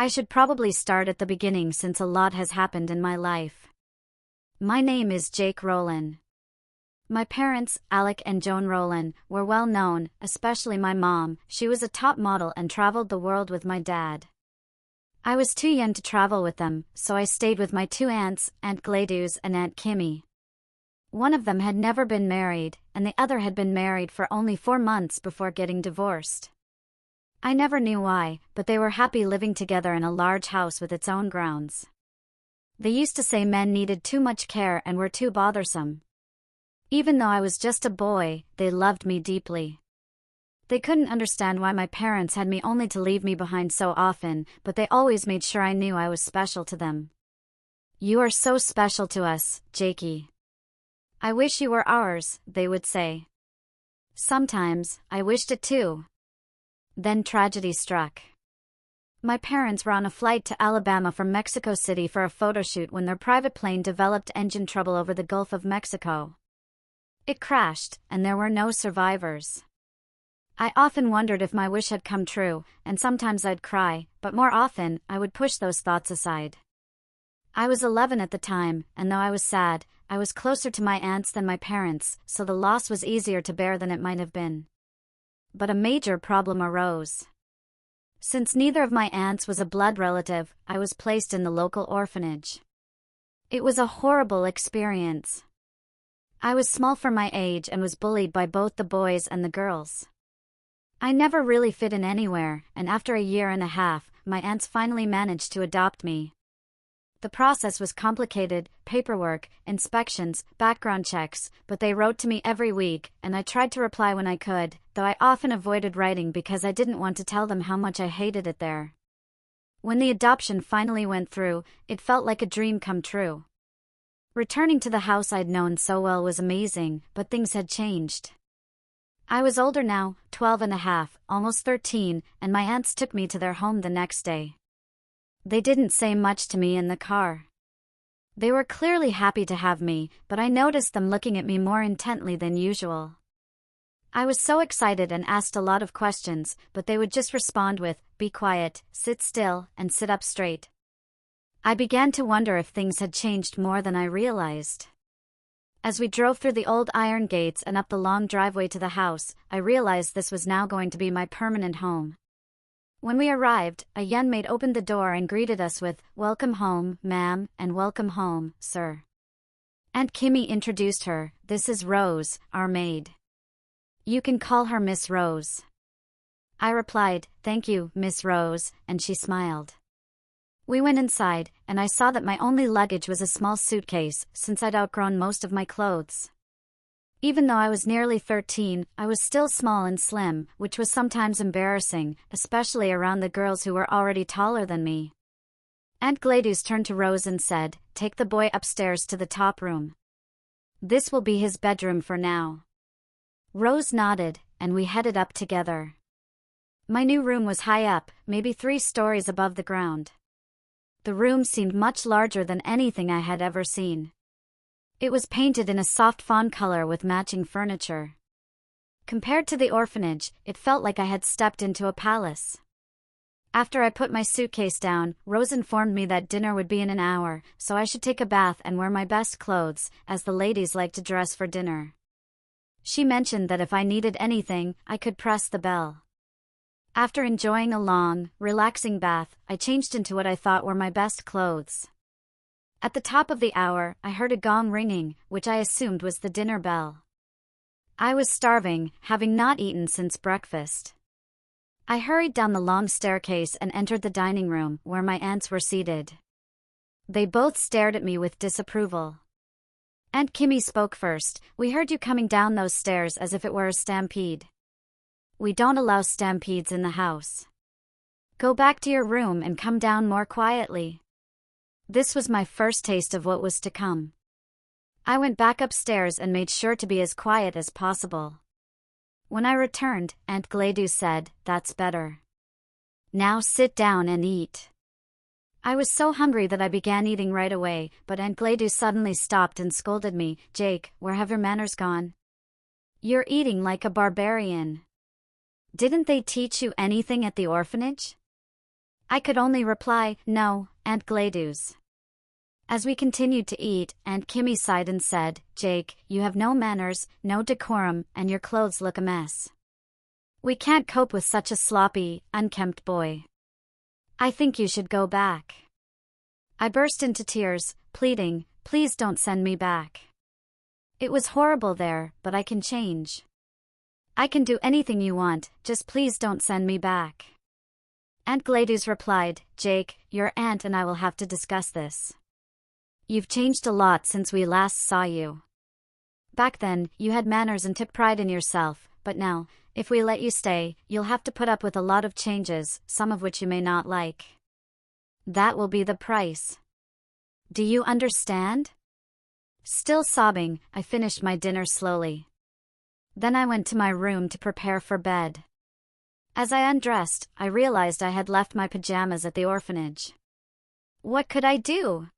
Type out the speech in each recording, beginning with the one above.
I should probably start at the beginning since a lot has happened in my life. My name is Jake Rowland. My parents, Alec and Joan Rowland, were well known, especially my mom. She was a top model and traveled the world with my dad. I was too young to travel with them, so I stayed with my two aunts, Aunt Gladys and Aunt Kimmy. One of them had never been married, and the other had been married for only 4 months before getting divorced. I never knew why, but they were happy living together in a large house with its own grounds. They used to say men needed too much care and were too bothersome. Even though I was just a boy, they loved me deeply. They couldn't understand why my parents had me only to leave me behind so often, but they always made sure I knew I was special to them. "You are so special to us, Jakey. I wish you were ours," they would say. Sometimes, I wished it too. Then tragedy struck. My parents were on a flight to Alabama from Mexico City for a photo shoot when their private plane developed engine trouble over the Gulf of Mexico. It crashed, and there were no survivors. I often wondered if my wish had come true, and sometimes I'd cry, but more often, I would push those thoughts aside. I was 11 at the time, and though I was sad, I was closer to my aunts than my parents, so the loss was easier to bear than it might have been. But a major problem arose. Since neither of my aunts was a blood relative, I was placed in the local orphanage. It was a horrible experience. I was small for my age and was bullied by both the boys and the girls. I never really fit in anywhere, and after a year and a half, my aunts finally managed to adopt me. The process was complicated: paperwork, inspections, background checks, but they wrote to me every week, and I tried to reply when I could, though I often avoided writing because I didn't want to tell them how much I hated it there. When the adoption finally went through, it felt like a dream come true. Returning to the house I'd known so well was amazing, but things had changed. I was older now, 12 and a half, almost 13, and my aunts took me to their home the next day. They didn't say much to me in the car. They were clearly happy to have me, but I noticed them looking at me more intently than usual. I was so excited and asked a lot of questions, but they would just respond with, "Be quiet, sit still, and sit up straight." I began to wonder if things had changed more than I realized. As we drove through the old iron gates and up the long driveway to the house, I realized this was now going to be my permanent home. When we arrived, a young maid opened the door and greeted us with, "Welcome home, ma'am, and welcome home, sir." Aunt Kimmy introduced her. "This is Rose, our maid. You can call her Miss Rose." I replied, "Thank you, Miss Rose," and she smiled. We went inside, and I saw that my only luggage was a small suitcase, since I'd outgrown most of my clothes. Even though I was nearly 13, I was still small and slim, which was sometimes embarrassing, especially around the girls who were already taller than me. Aunt Gladys turned to Rose and said, "Take the boy upstairs to the top room. This will be his bedroom for now." Rose nodded, and we headed up together. My new room was high up, maybe 3 stories above the ground. The room seemed much larger than anything I had ever seen. It was painted in a soft fawn color with matching furniture. Compared to the orphanage, it felt like I had stepped into a palace. After I put my suitcase down, Rose informed me that dinner would be in an hour, so I should take a bath and wear my best clothes, as the ladies like to dress for dinner. She mentioned that if I needed anything, I could press the bell. After enjoying a long, relaxing bath, I changed into what I thought were my best clothes. At the top of the hour, I heard a gong ringing, which I assumed was the dinner bell. I was starving, having not eaten since breakfast. I hurried down the long staircase and entered the dining room, where my aunts were seated. They both stared at me with disapproval. Aunt Kimmy spoke first. "We heard you coming down those stairs as if it were a stampede. We don't allow stampedes in the house. Go back to your room and come down more quietly." This was my first taste of what was to come. I went back upstairs and made sure to be as quiet as possible. When I returned, Aunt Gladys said, "That's better. Now sit down and eat." I was so hungry that I began eating right away, but Aunt Gladys suddenly stopped and scolded me. "Jake, where have your manners gone? You're eating like a barbarian. Didn't they teach you anything at the orphanage?" I could only reply, "No, Aunt Gladys." As we continued to eat, Aunt Kimmy sighed and said, "Jake, you have no manners, no decorum, and your clothes look a mess. We can't cope with such a sloppy, unkempt boy. I think you should go back." I burst into tears, pleading, "Please don't send me back. It was horrible there, but I can change. I can do anything you want, just please don't send me back." Aunt Gladys replied, "Jake, your aunt and I will have to discuss this. You've changed a lot since we last saw you. Back then, you had manners and took pride in yourself, but now, if we let you stay, you'll have to put up with a lot of changes, some of which you may not like. That will be the price. Do you understand?" Still sobbing, I finished my dinner slowly. Then I went to my room to prepare for bed. As I undressed, I realized I had left my pajamas at the orphanage. What could I do?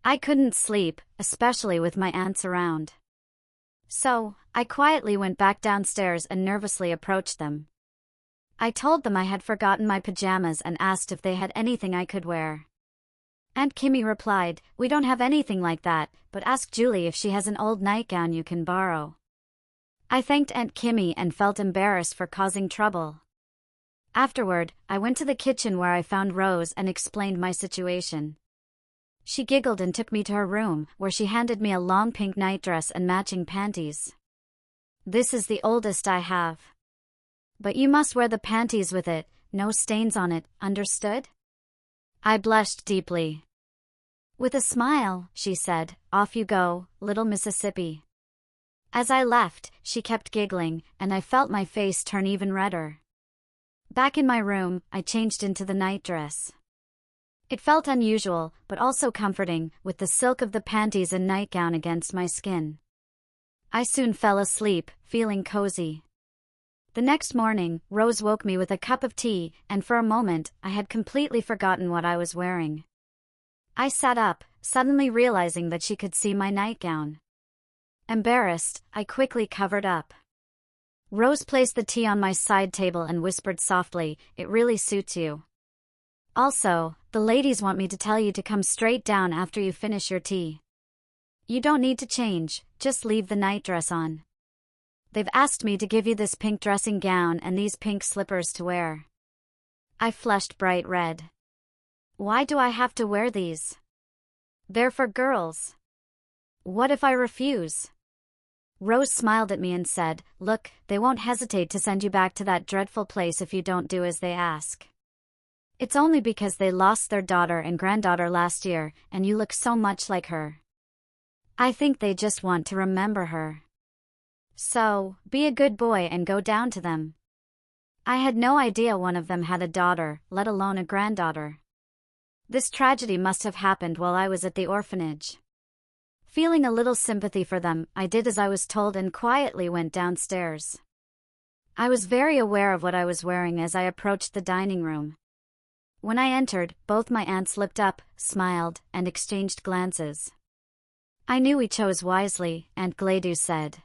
I couldn't sleep, especially with my aunts around. So, I quietly went back downstairs and nervously approached them. I told them I had forgotten my pajamas and asked if they had anything I could wear. Aunt Kimmy replied, "We don't have anything like that, but ask Julie if she has an old nightgown you can borrow." I thanked Aunt Kimmy and felt embarrassed for causing trouble. Afterward, I went to the kitchen where I found Rose and explained my situation. She giggled and took me to her room, where she handed me a long pink nightdress and matching panties. "This is the oldest I have. But you must wear the panties with it, no stains on it, understood?" I blushed deeply. With a smile, she said, "Off you go, little Mississippi." As I left, she kept giggling, and I felt my face turn even redder. Back in my room, I changed into the nightdress. It felt unusual, but also comforting, with the silk of the panties and nightgown against my skin. I soon fell asleep, feeling cozy. The next morning, Rose woke me with a cup of tea, and for a moment, I had completely forgotten what I was wearing. I sat up, suddenly realizing that she could see my nightgown. Embarrassed, I quickly covered up. Rose placed the tea on my side table and whispered softly, "It really suits you. Also, the ladies want me to tell you to come straight down after you finish your tea. You don't need to change, just leave the nightdress on. They've asked me to give you this pink dressing gown and these pink slippers to wear." I flushed bright red. "Why do I have to wear these? They're for girls. What if I refuse?" Rose smiled at me and said, "Look, they won't hesitate to send you back to that dreadful place if you don't do as they ask. It's only because they lost their daughter and granddaughter last year, and you look so much like her. I think they just want to remember her. So, be a good boy and go down to them." I had no idea one of them had a daughter, let alone a granddaughter. This tragedy must have happened while I was at the orphanage. Feeling a little sympathy for them, I did as I was told and quietly went downstairs. I was very aware of what I was wearing as I approached the dining room. When I entered, both my aunts looked up, smiled, and exchanged glances. "I knew we chose wisely," Aunt Gladys said.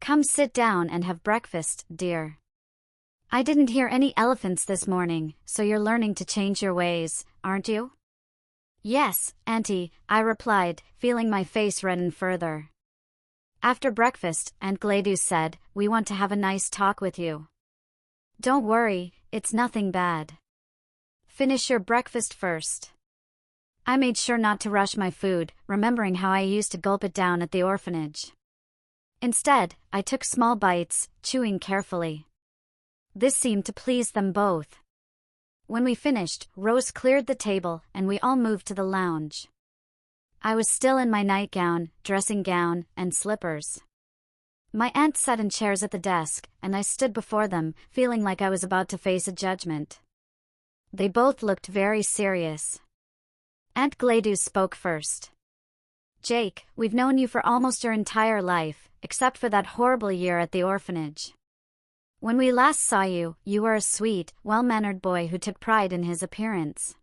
"Come sit down and have breakfast, dear. I didn't hear any elephants this morning, so you're learning to change your ways, aren't you?" "Yes, Auntie," I replied, feeling my face redden further. After breakfast, Aunt Gladys said, "We want to have a nice talk with you. Don't worry, it's nothing bad. Finish your breakfast first." I made sure not to rush my food, remembering how I used to gulp it down at the orphanage. Instead, I took small bites, chewing carefully. This seemed to please them both. When we finished, Rose cleared the table, and we all moved to the lounge. I was still in my nightgown, dressing gown, and slippers. My aunts sat in chairs at the desk, and I stood before them, feeling like I was about to face a judgment. They both looked very serious. Aunt Gladys spoke first. "Jake, we've known you for almost your entire life, except for that horrible year at the orphanage. When we last saw you, you were a sweet, well-mannered boy who took pride in his appearance.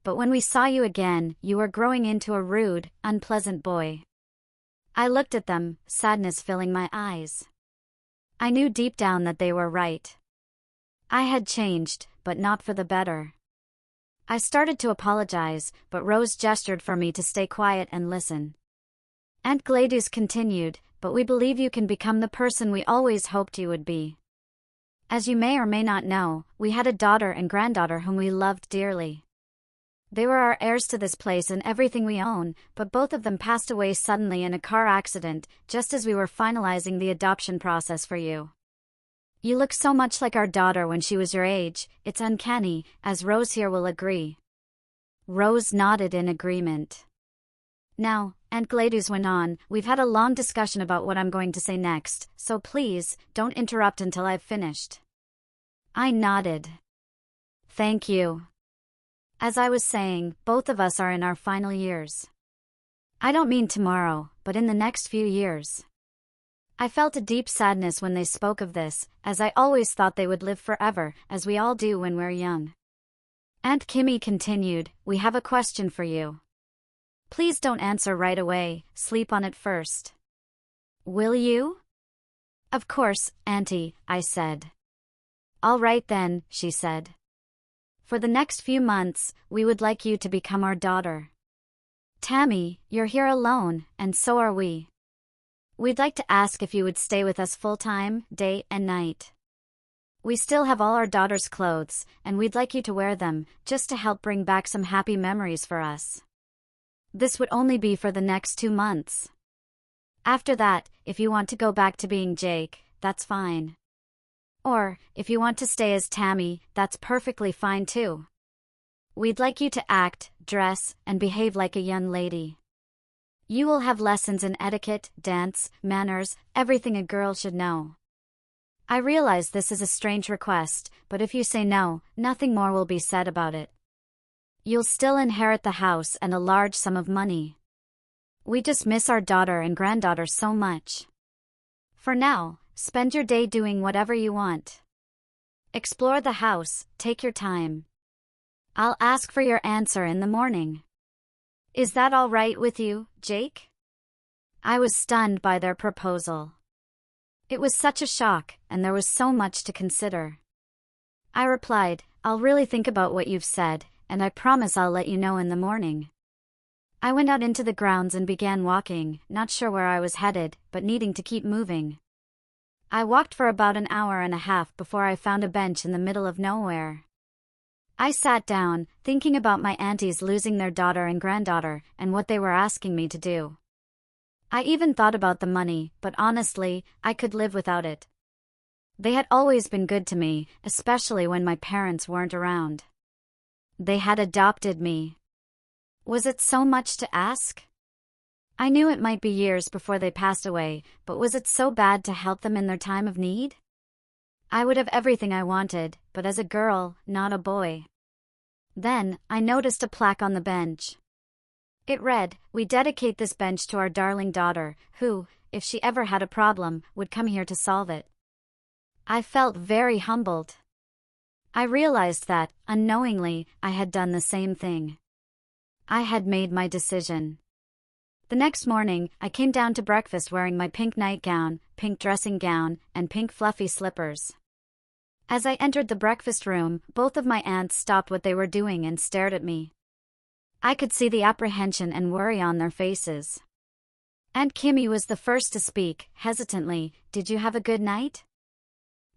But when we saw you again, you were growing into a rude, unpleasant boy." I looked at them, sadness filling my eyes. I knew deep down that they were right. I had changed, but not for the better. I started to apologize, but Rose gestured for me to stay quiet and listen. Aunt Gladys continued, but we believe you can become the person we always hoped you would be. As you may or may not know, we had a daughter and granddaughter whom we loved dearly. They were our heirs to this place and everything we own, but both of them passed away suddenly in a car accident, just as we were finalizing the adoption process for you. You look so much like our daughter when she was your age, it's uncanny, as Rose here will agree. Rose nodded in agreement. Now, Aunt Gladys went on, we've had a long discussion about what I'm going to say next, so please, don't interrupt until I've finished. I nodded. Thank you. As I was saying, both of us are in our final years. I don't mean tomorrow, but in the next few years. I felt a deep sadness when they spoke of this, as I always thought they would live forever, as we all do when we're young. Aunt Kimmy continued, we have a question for you. Please don't answer right away, sleep on it first. Will you? Of course, Auntie, I said. All right then, she said. For the next few months, we would like you to become our daughter. Tammy, you're here alone, and so are we. We'd like to ask if you would stay with us full-time, day and night. We still have all our daughter's clothes, and we'd like you to wear them, just to help bring back some happy memories for us. This would only be for the next 2 months. After that, if you want to go back to being Jake, that's fine. Or, if you want to stay as Tammy, that's perfectly fine too. We'd like you to act, dress, and behave like a young lady. You will have lessons in etiquette, dance, manners, everything a girl should know. I realize this is a strange request, but if you say no, nothing more will be said about it. You'll still inherit the house and a large sum of money. We just miss our daughter and granddaughter so much. For now, spend your day doing whatever you want. Explore the house, take your time. I'll ask for your answer in the morning. Is that all right with you, Jake? I was stunned by their proposal. It was such a shock, and there was so much to consider. I replied, I'll really think about what you've said, and I promise I'll let you know in the morning. I went out into the grounds and began walking, not sure where I was headed, but needing to keep moving. I walked for about an hour and a half before I found a bench in the middle of nowhere. I sat down, thinking about my aunties losing their daughter and granddaughter, and what they were asking me to do. I even thought about the money, but honestly, I could live without it. They had always been good to me, especially when my parents weren't around. They had adopted me. Was it so much to ask? I knew it might be years before they passed away, but was it so bad to help them in their time of need? I would have everything I wanted, but as a girl, not a boy. Then, I noticed a plaque on the bench. It read, we dedicate this bench to our darling daughter, who, if she ever had a problem, would come here to solve it. I felt very humbled. I realized that, unknowingly, I had done the same thing. I had made my decision. The next morning, I came down to breakfast wearing my pink nightgown, pink dressing gown, and pink fluffy slippers. As I entered the breakfast room, both of my aunts stopped what they were doing and stared at me. I could see the apprehension and worry on their faces. Aunt Kimmy was the first to speak, hesitantly, did you have a good night?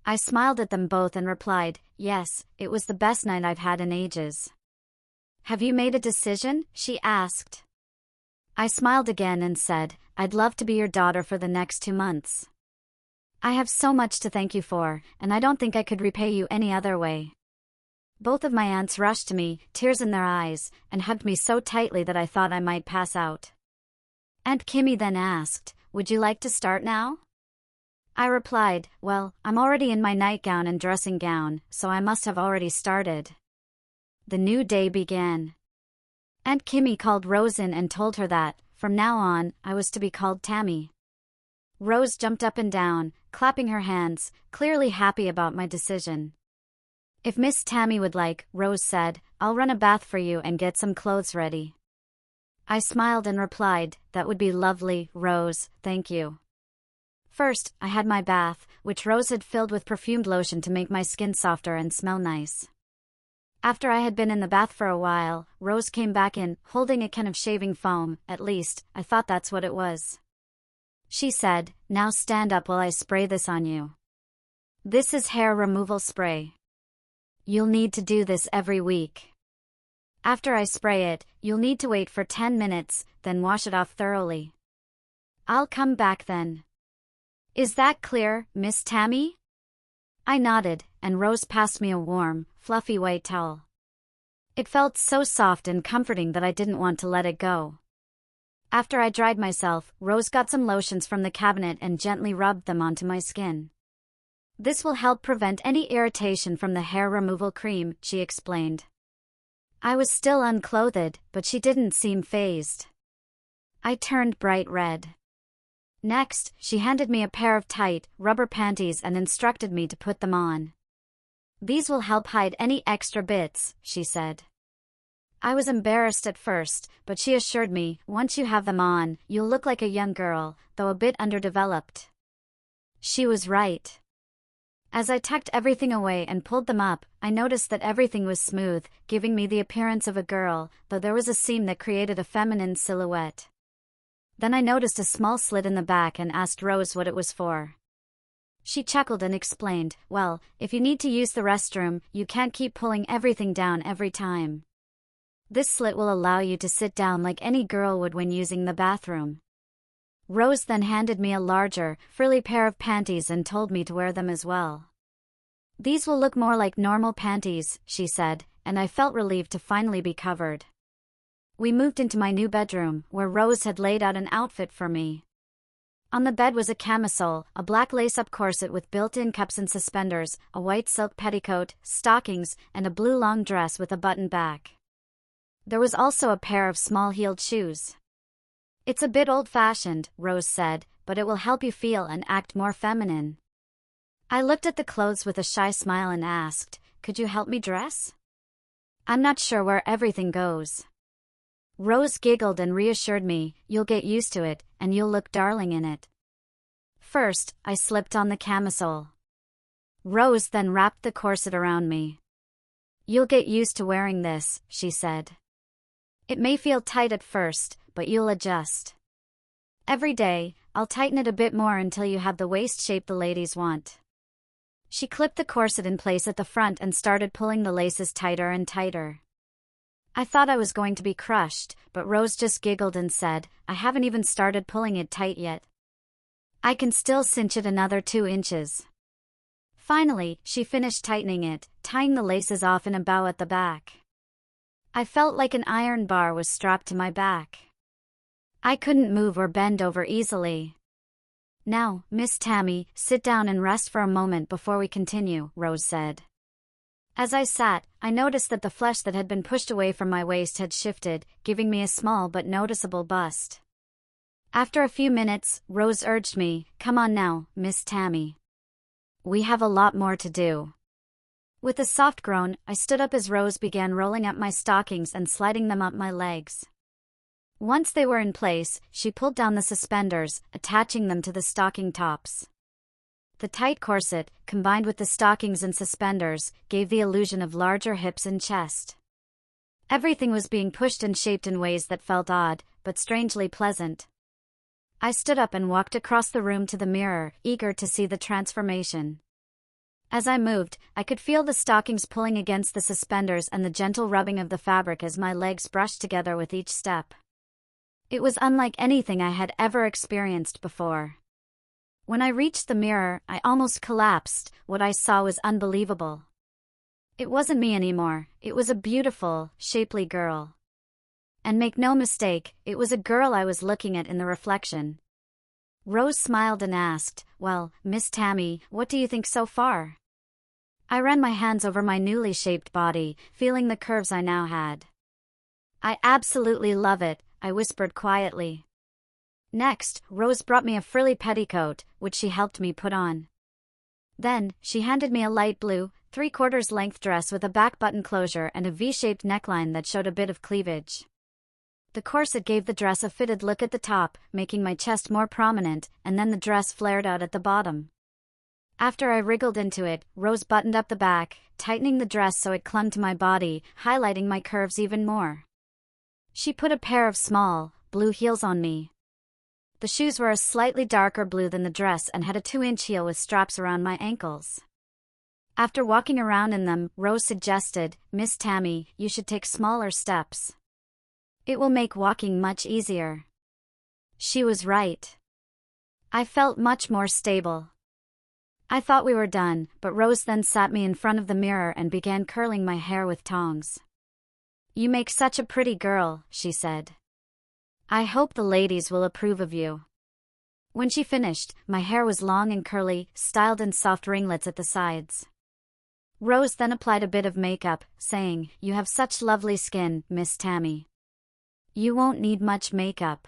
I smiled at them both and replied, yes, it was the best night I've had in ages. Have you made a decision? She asked. I smiled again and said, I'd love to be your daughter for the next 2 months. I have so much to thank you for, and I don't think I could repay you any other way. Both of my aunts rushed to me, tears in their eyes, and hugged me so tightly that I thought I might pass out. Aunt Kimmy then asked, would you like to start now? I replied, well, I'm already in my nightgown and dressing gown, so I must have already started. The new day began. Aunt Kimmy called Rose in and told her that, from now on, I was to be called Tammy. Rose jumped up and down, clapping her hands, clearly happy about my decision. If Miss Tammy would like, Rose said, I'll run a bath for you and get some clothes ready. I smiled and replied, that would be lovely, Rose, thank you. First, I had my bath, which Rose had filled with perfumed lotion to make my skin softer and smell nice. After I had been in the bath for a while, Rose came back in, holding a can of shaving foam. At least, I thought that's what it was. She said, "Now stand up while I spray this on you. This is hair removal spray. You'll need to do this every week. After I spray it, you'll need to wait for 10 minutes, then wash it off thoroughly. I'll come back then. Is that clear, Miss Tammy?" I nodded, and Rose passed me a warm, fluffy white towel. It felt so soft and comforting that I didn't want to let it go. After I dried myself, Rose got some lotions from the cabinet and gently rubbed them onto my skin. "This will help prevent any irritation from the hair removal cream," she explained. I was still unclothed, but she didn't seem fazed. I turned bright red. Next, she handed me a pair of tight, rubber panties and instructed me to put them on. "These will help hide any extra bits," she said. I was embarrassed at first, but she assured me, "Once you have them on, you'll look like a young girl, though a bit underdeveloped." She was right. As I tucked everything away and pulled them up, I noticed that everything was smooth, giving me the appearance of a girl, though there was a seam that created a feminine silhouette. Then I noticed a small slit in the back and asked Rose what it was for. She chuckled and explained, "Well, if you need to use the restroom, you can't keep pulling everything down every time. This slit will allow you to sit down like any girl would when using the bathroom." Rose then handed me a larger, frilly pair of panties and told me to wear them as well. "These will look more like normal panties," she said, and I felt relieved to finally be covered. We moved into my new bedroom, where Rose had laid out an outfit for me. On the bed was a camisole, a black lace-up corset with built-in cups and suspenders, a white silk petticoat, stockings, and a blue long dress with a button back. There was also a pair of small-heeled shoes. "It's a bit old-fashioned," Rose said, "but it will help you feel and act more feminine." I looked at the clothes with a shy smile and asked, "Could you help me dress? I'm not sure where everything goes." Rose giggled and reassured me, "You'll get used to it, and you'll look darling in it." First, I slipped on the camisole. Rose then wrapped the corset around me. "You'll get used to wearing this," she said. "It may feel tight at first, but you'll adjust. Every day, I'll tighten it a bit more until you have the waist shape the ladies want." She clipped the corset in place at the front and started pulling the laces tighter and tighter. I thought I was going to be crushed, but Rose just giggled and said, "I haven't even started pulling it tight yet. I can still cinch it another 2 inches. Finally, she finished tightening it, tying the laces off in a bow at the back. I felt like an iron bar was strapped to my back. I couldn't move or bend over easily. "Now, Miss Tammy, sit down and rest for a moment before we continue," Rose said. As I sat, I noticed that the flesh that had been pushed away from my waist had shifted, giving me a small but noticeable bust. After a few minutes, Rose urged me, "Come on now, Miss Tammy. We have a lot more to do." With a soft groan, I stood up as Rose began rolling up my stockings and sliding them up my legs. Once they were in place, she pulled down the suspenders, attaching them to the stocking tops. The tight corset, combined with the stockings and suspenders, gave the illusion of larger hips and chest. Everything was being pushed and shaped in ways that felt odd, but strangely pleasant. I stood up and walked across the room to the mirror, eager to see the transformation. As I moved, I could feel the stockings pulling against the suspenders and the gentle rubbing of the fabric as my legs brushed together with each step. It was unlike anything I had ever experienced before. When I reached the mirror, I almost collapsed. What I saw was unbelievable. It wasn't me anymore, it was a beautiful, shapely girl. And make no mistake, it was a girl I was looking at in the reflection. Rose smiled and asked, "Well, Miss Tammy, what do you think so far?" I ran my hands over my newly shaped body, feeling the curves I now had. "I absolutely love it," I whispered quietly. Next, Rose brought me a frilly petticoat, which she helped me put on. Then, she handed me a light blue, 3/4 length dress with a back button closure and a V-shaped neckline that showed a bit of cleavage. The corset gave the dress a fitted look at the top, making my chest more prominent, and then the dress flared out at the bottom. After I wriggled into it, Rose buttoned up the back, tightening the dress so it clung to my body, highlighting my curves even more. She put a pair of small, blue heels on me. The shoes were a slightly darker blue than the dress and had a 2-inch heel with straps around my ankles. After walking around in them, Rose suggested, "Miss Tammy, you should take smaller steps. It will make walking much easier." She was right. I felt much more stable. I thought we were done, but Rose then sat me in front of the mirror and began curling my hair with tongs. "You make such a pretty girl," she said. "I hope the ladies will approve of you." When she finished, my hair was long and curly, styled in soft ringlets at the sides. Rose then applied a bit of makeup, saying, "You have such lovely skin, Miss Tammy. You won't need much makeup."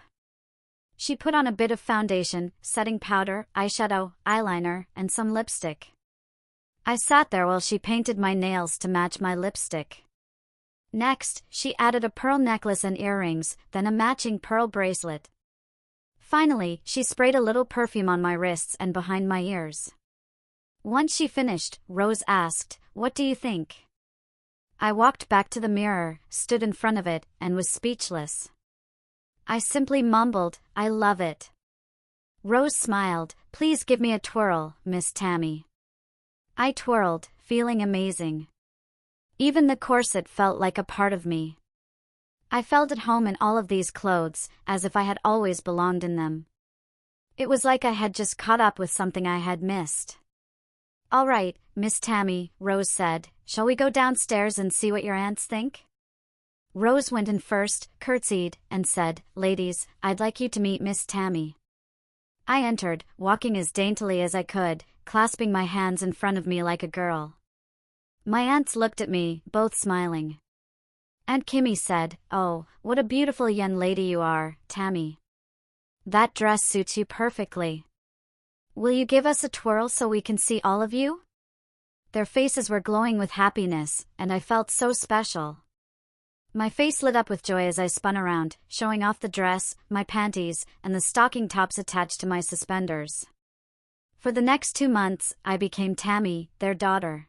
She put on a bit of foundation, setting powder, eyeshadow, eyeliner, and some lipstick. I sat there while she painted my nails to match my lipstick. Next, she added a pearl necklace and earrings, then a matching pearl bracelet. Finally, she sprayed a little perfume on my wrists and behind my ears. Once she finished, Rose asked, "What do you think?" I walked back to the mirror, stood in front of it, and was speechless. I simply mumbled, "I love it." Rose smiled, "Please give me a twirl, Miss Tammy." I twirled, feeling amazing. Even the corset felt like a part of me. I felt at home in all of these clothes, as if I had always belonged in them. It was like I had just caught up with something I had missed. "All right, Miss Tammy," Rose said, "shall we go downstairs and see what your aunts think?" Rose went in first, curtsied, and said, "Ladies, I'd like you to meet Miss Tammy." I entered, walking as daintily as I could, clasping my hands in front of me like a girl. My aunts looked at me, both smiling. Aunt Kimmy said, "Oh, what a beautiful young lady you are, Tammy. That dress suits you perfectly. Will you give us a twirl so we can see all of you?" Their faces were glowing with happiness, and I felt so special. My face lit up with joy as I spun around, showing off the dress, my panties, and the stocking tops attached to my suspenders. For the next 2 months, I became Tammy, their daughter.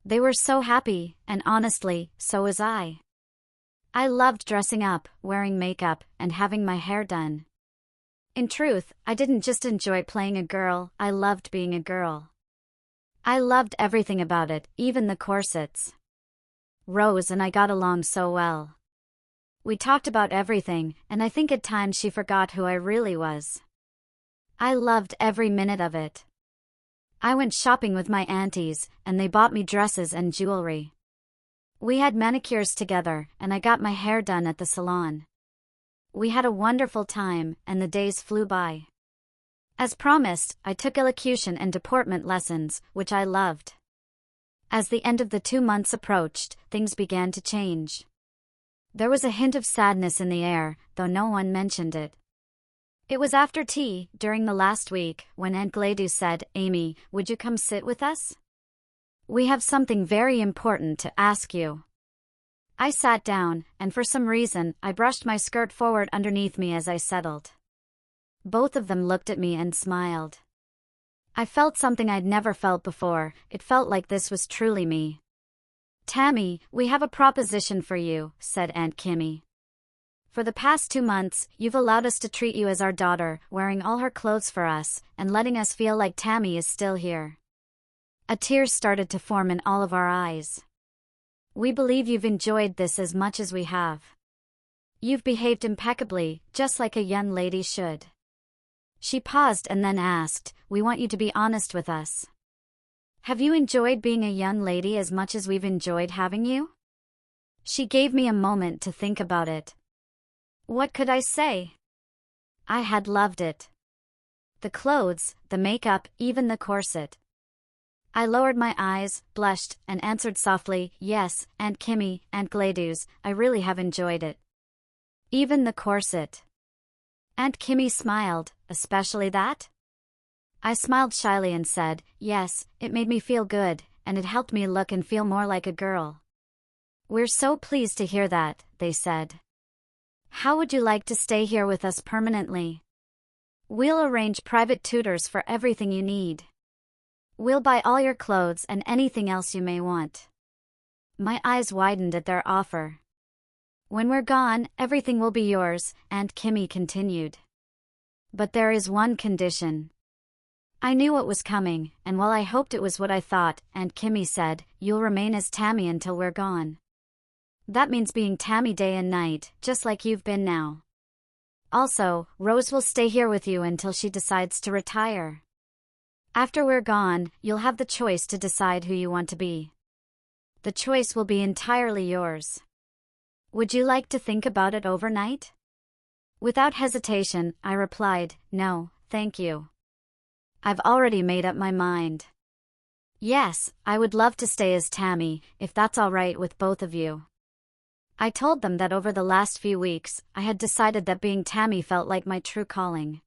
They were so happy, and honestly, so was I. I loved dressing up, wearing makeup, and having my hair done. In truth, I didn't just enjoy playing a girl, I loved being a girl. I loved everything about it, even the corsets. Rose and I got along so well. We talked about everything, and I think at times she forgot who I really was. I loved every minute of it. I went shopping with my aunties, and they bought me dresses and jewelry. We had manicures together, and I got my hair done at the salon. We had a wonderful time, and the days flew by. As promised, I took elocution and deportment lessons, which I loved. As the end of the 2 months approached, things began to change. There was a hint of sadness in the air, though no one mentioned it. It was after tea, during the last week, when Aunt Gladys said, "Amy, would you come sit with us? We have something very important to ask you." I sat down, and for some reason, I brushed my skirt forward underneath me as I settled. Both of them looked at me and smiled. I felt something I'd never felt before. It felt like this was truly me. "Tammy, we have a proposition for you," said Aunt Kimmy. "For the past 2 months, you've allowed us to treat you as our daughter, wearing all her clothes for us, and letting us feel like Tammy is still here." A tear started to form in all of our eyes. "We believe you've enjoyed this as much as we have. You've behaved impeccably, just like a young lady should." She paused and then asked, "We want you to be honest with us. Have you enjoyed being a young lady as much as we've enjoyed having you?" She gave me a moment to think about it. What could I say? I had loved it. The clothes, the makeup, even the corset. I lowered my eyes, blushed, and answered softly, "Yes, Aunt Kimmy, Aunt Gladys, I really have enjoyed it. Even the corset." Aunt Kimmy smiled, "Especially that?" I smiled shyly and said, "Yes, it made me feel good, and it helped me look and feel more like a girl." "We're so pleased to hear that," they said. "How would you like to stay here with us permanently? We'll arrange private tutors for everything you need. We'll buy all your clothes and anything else you may want." My eyes widened at their offer. "When we're gone, everything will be yours," Aunt Kimmy continued. "But there is one condition." I knew what was coming, and while I hoped it was what I thought, Aunt Kimmy said, "You'll remain as Tammy until we're gone. That means being Tammy day and night, just like you've been now. Also, Rose will stay here with you until she decides to retire. After we're gone, you'll have the choice to decide who you want to be. The choice will be entirely yours. Would you like to think about it overnight?" Without hesitation, I replied, "No, thank you. I've already made up my mind. Yes, I would love to stay as Tammy, if that's all right with both of you." I told them that over the last few weeks, I had decided that being Tammy felt like my true calling.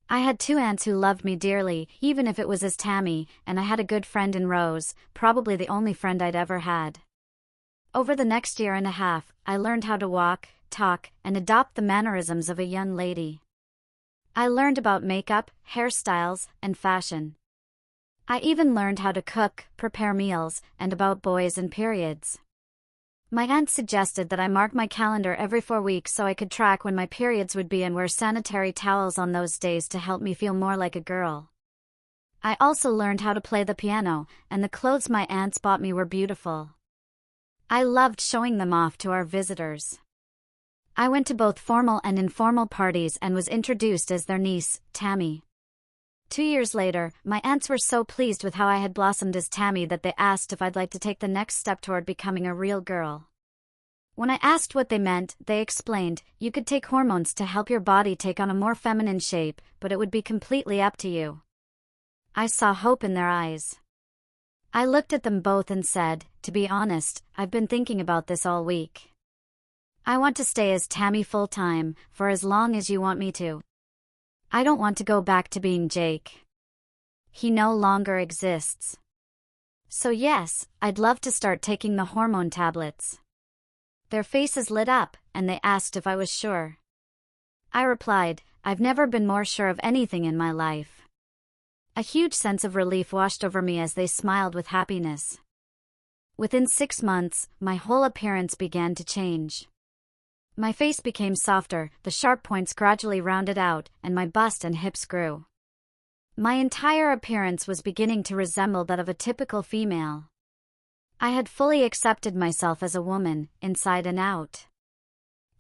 I had two aunts who loved me dearly, even if it was as Tammy, and I had a good friend in Rose, probably the only friend I'd ever had. Over the next year and a half, I learned how to walk, talk, and adopt the mannerisms of a young lady. I learned about makeup, hairstyles, and fashion. I even learned how to cook, prepare meals, and about boys and periods. My aunt suggested that I mark my calendar every 4 weeks so I could track when my periods would be and wear sanitary towels on those days to help me feel more like a girl. I also learned how to play the piano, and the clothes my aunts bought me were beautiful. I loved showing them off to our visitors. I went to both formal and informal parties and was introduced as their niece, Tammy. 2 years later, my aunts were so pleased with how I had blossomed as Tammy that they asked if I'd like to take the next step toward becoming a real girl. When I asked what they meant, they explained, "You could take hormones to help your body take on a more feminine shape, but it would be completely up to you." I saw hope in their eyes. I looked at them both and said, "To be honest, I've been thinking about this all week. I want to stay as Tammy full-time, for as long as you want me to. I don't want to go back to being Jake. He no longer exists. So yes, I'd love to start taking the hormone tablets." Their faces lit up, and they asked if I was sure. I replied, "I've never been more sure of anything in my life." A huge sense of relief washed over me as they smiled with happiness. Within 6 months, my whole appearance began to change. My face became softer, the sharp points gradually rounded out, and my bust and hips grew. My entire appearance was beginning to resemble that of a typical female. I had fully accepted myself as a woman, inside and out.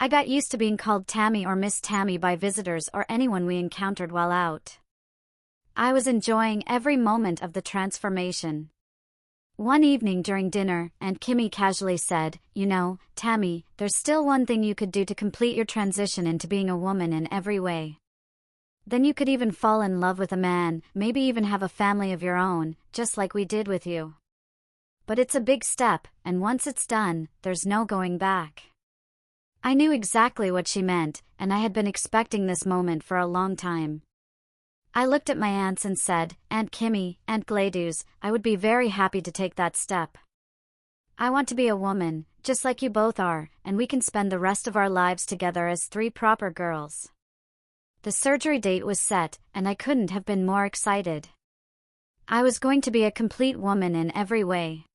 I got used to being called Tammy or Miss Tammy by visitors or anyone we encountered while out. I was enjoying every moment of the transformation. One evening during dinner, Aunt Kimmy casually said, "You know, Tammy, there's still one thing you could do to complete your transition into being a woman in every way. Then you could even fall in love with a man, maybe even have a family of your own, just like we did with you. But it's a big step, and once it's done, there's no going back." I knew exactly what she meant, and I had been expecting this moment for a long time. I looked at my aunts and said, "Aunt Kimmy, Aunt Gladys, I would be very happy to take that step. I want to be a woman, just like you both are, and we can spend the rest of our lives together as 3 proper girls." The surgery date was set, and I couldn't have been more excited. I was going to be a complete woman in every way.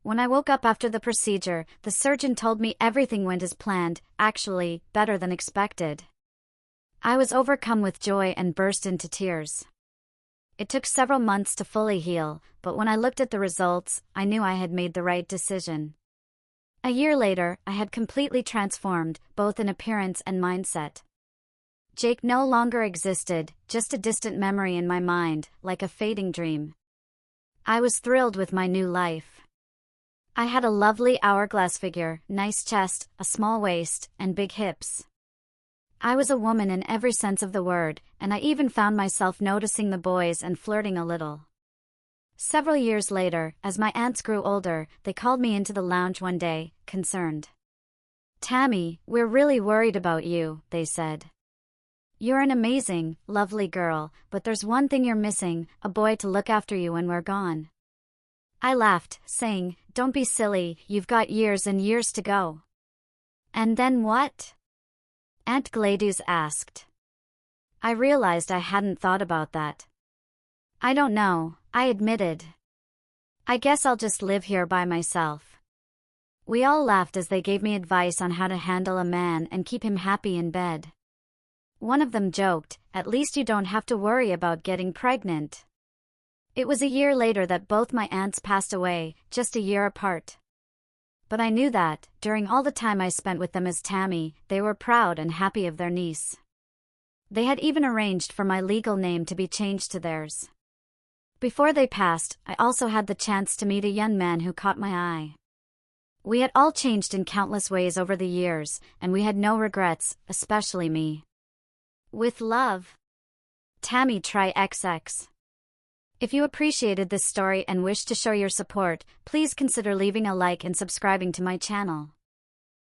When I woke up after the procedure, the surgeon told me everything went as planned, actually, better than expected. I was overcome with joy and burst into tears. It took several months to fully heal, but when I looked at the results, I knew I had made the right decision. A year later, I had completely transformed, both in appearance and mindset. Jake no longer existed, just a distant memory in my mind, like a fading dream. I was thrilled with my new life. I had a lovely hourglass figure, nice chest, a small waist, and big hips. I was a woman in every sense of the word, and I even found myself noticing the boys and flirting a little. Several years later, as my aunts grew older, they called me into the lounge one day, concerned. "Tammy, we're really worried about you," they said. "You're an amazing, lovely girl, but there's one thing you're missing, a boy to look after you when we're gone." I laughed, saying, "Don't be silly, you've got years and years to go." "And then what?" Aunt Gladys asked. I realized I hadn't thought about that. I don't know, I admitted. I guess I'll just live here by myself. We all laughed as they gave me advice on how to handle a man and keep him happy in bed. One of them joked, "At least you don't have to worry about getting pregnant." It was a year later that both my aunts passed away, just a year apart. But I knew that, during all the time I spent with them as Tammy, they were proud and happy of their niece. They had even arranged for my legal name to be changed to theirs. Before they passed, I also had the chance to meet a young man who caught my eye. We had all changed in countless ways over the years, and we had no regrets, especially me. With love, Tammy XX. If you appreciated this story and wish to show your support, please consider leaving a like and subscribing to my channel.